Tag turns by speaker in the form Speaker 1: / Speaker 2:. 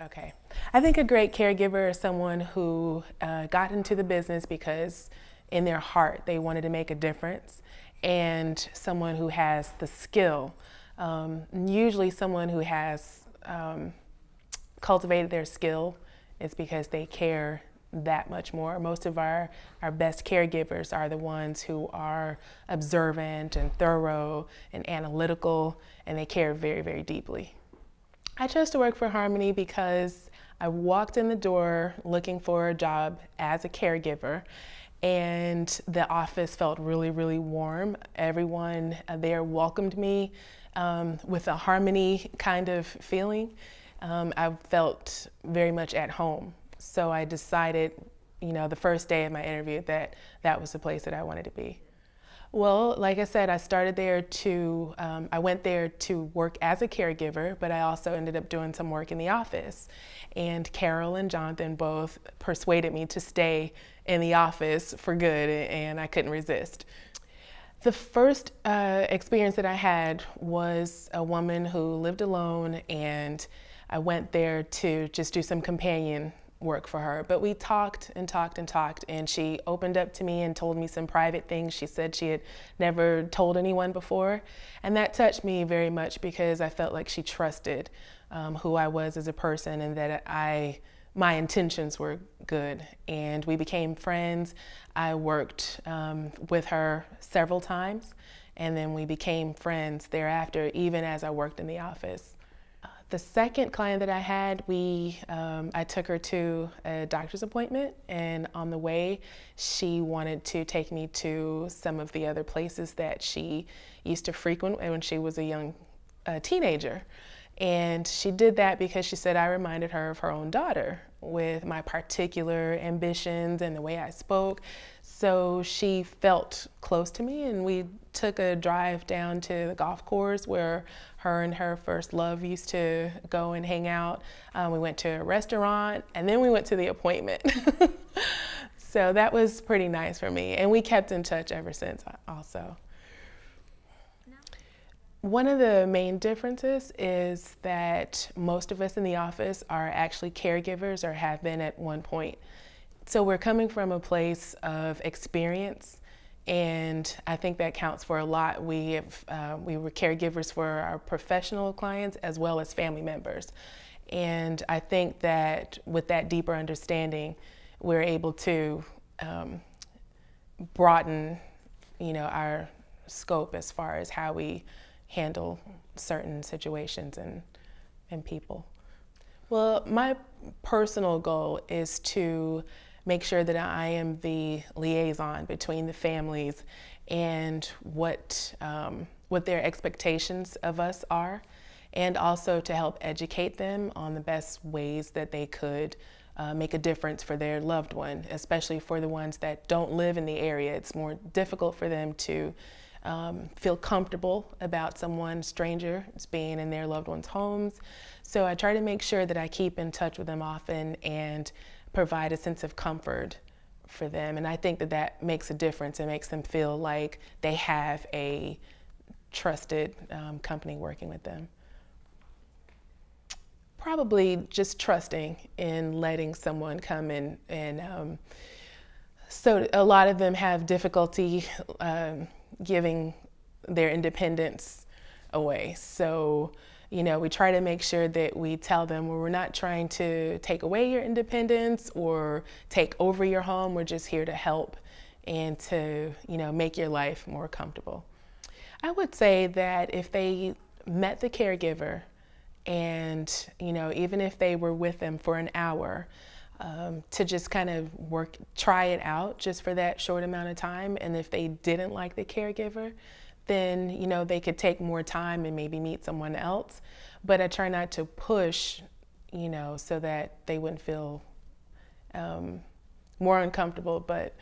Speaker 1: Okay. I think a great caregiver is someone who got into the business because in their heart they wanted to make a difference, and someone who has the skill. Usually someone who has cultivated their skill is because they care that much more. Most of our best caregivers are the ones who are observant and thorough and analytical, and they care very, very deeply. I chose to work for Harmony because I walked in the door looking for a job as a caregiver, and the office felt really, really warm. Everyone there welcomed me with a Harmony kind of feeling. I felt very much at home. So I decided, the first day of my interview that that was the place that I wanted to be. Well, like I said, I started there I went there to work as a caregiver, but I also ended up doing some work in the office. And Carol and Jonathan both persuaded me to stay in the office for good, and I couldn't resist. The first experience that I had was a woman who lived alone, and I went there to just do some companion work for her. But we talked and talked and talked, and she opened up to me and told me some private things she said she had never told anyone before. And that touched me very much because I felt like she trusted who I was as a person, and that my intentions were good. And we became friends. I worked with her several times, and then we became friends thereafter, even as I worked in the office. The second client that I had, I took her to a doctor's appointment, and on the way, she wanted to take me to some of the other places that she used to frequent when she was a young teenager. And she did that because she said I reminded her of her own daughter with my particular ambitions and the way I spoke. So she felt close to me, and we took a drive down to the golf course where her and her first love used to go and hang out. We went to a restaurant, and then we went to the appointment. So that was pretty nice for me, and we kept in touch ever since also. One of the main differences is that most of us in the office are actually caregivers or have been at one point. So we're coming from a place of experience, and I think that counts for a lot. We were caregivers for our professional clients as well as family members. And I think that with that deeper understanding, we're able to broaden, our scope as far as how we handle certain situations and people. Well, my personal goal is to make sure that I am the liaison between the families and what their expectations of us are, and also to help educate them on the best ways that they could make a difference for their loved one, especially for the ones that don't live in the area. It's more difficult for them to feel comfortable about someone stranger being in their loved ones' homes. So I try to make sure that I keep in touch with them often and provide a sense of comfort for them. And I think that that makes a difference. It makes them feel like they have a trusted company working with them. Probably just trusting in letting someone come in, and so a lot of them have difficulty giving their independence away. So, we try to make sure that we tell them, well, we're not trying to take away your independence or take over your home. We're just here to help and to, make your life more comfortable. I would say that if they met the caregiver and, even if they were with them for an hour, to just kind of try it out just for that short amount of time. And if they didn't like the caregiver, then, they could take more time and maybe meet someone else. But I try not to push, so that they wouldn't feel more uncomfortable, but